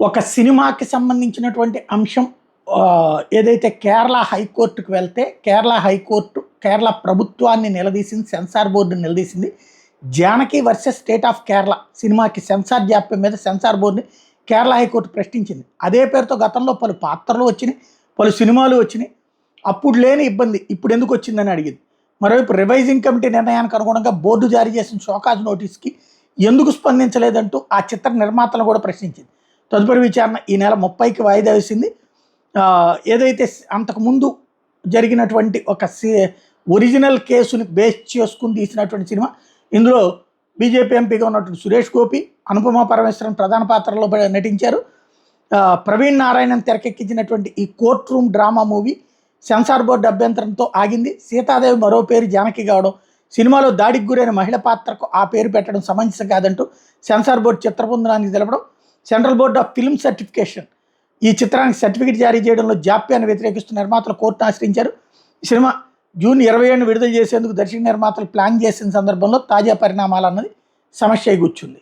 ఒక సినిమాకి సంబంధించినటువంటి అంశం ఏదైతే కేరళ హైకోర్టుకు వెళ్తే కేరళ ప్రభుత్వాన్ని నిలదీసింది, సెన్సార్ బోర్డుని నిలదీసింది. Janaki versus state of Kerala సినిమాకి సెన్సార్ జాప్యం మీద సెన్సార్ బోర్డుని కేరళ హైకోర్టు ప్రశ్నించింది. అదే పేరుతో గతంలో పలు పాత్రలు వచ్చినాయి, పలు సినిమాలు వచ్చినాయి. అప్పుడు లేని ఇబ్బంది ఇప్పుడు ఎందుకు వచ్చిందని అడిగింది. మరోవైపు రివైజింగ్ కమిటీ నిర్ణయానికి అనుగుణంగా బోర్డు జారీ చేసిన షోకాజ్ నోటీస్కి ఎందుకు స్పందించలేదంటూ ఆ చిత్ర నిర్మాతలను కూడా ప్రశ్నించింది. తదుపరి విచారణ ఈ నెల 30కి వాయిదా వేసింది. ఏదైతే అంతకుముందు జరిగినటువంటి ఒక ఒరిజినల్ కేసుని బేస్ చేసుకుని తీసినటువంటి సినిమా. ఇందులో బీజేపీ ఎంపీగా ఉన్నటువంటి సురేష్ గోపి, అనుపమ పరమేశ్వరన్ ప్రధాన పాత్రలో నటించారు. ప్రవీణ్ నారాయణన్ తెరకెక్కించినటువంటి ఈ court room drama movie censor board అభ్యంతరంతో ఆగింది. సీతాదేవి మరో పేరు జానకి కావడం, సినిమాలో దాడికి గురైన మహిళ పాత్రకు ఆ పేరు పెట్టడం సమంజసం కాదంటూ సెన్సార్ బోర్డు చిత్రబృందానికి తెలపడం. Central board of film certification ఈ చిత్రానికి సర్టిఫికేట్ జారీ చేయడంలో జాప్యాన్ని వ్యతిరేకిస్తూ నిర్మాతలు కోర్టును ఆశ్రయించారు. ఈ సినిమా జూన్ 27 విడుదల చేసేందుకు దర్శక నిర్మాతలు ప్లాన్ చేసిన సందర్భంలో తాజా పరిణామాలు అన్నది సమస్య కూర్చుంది.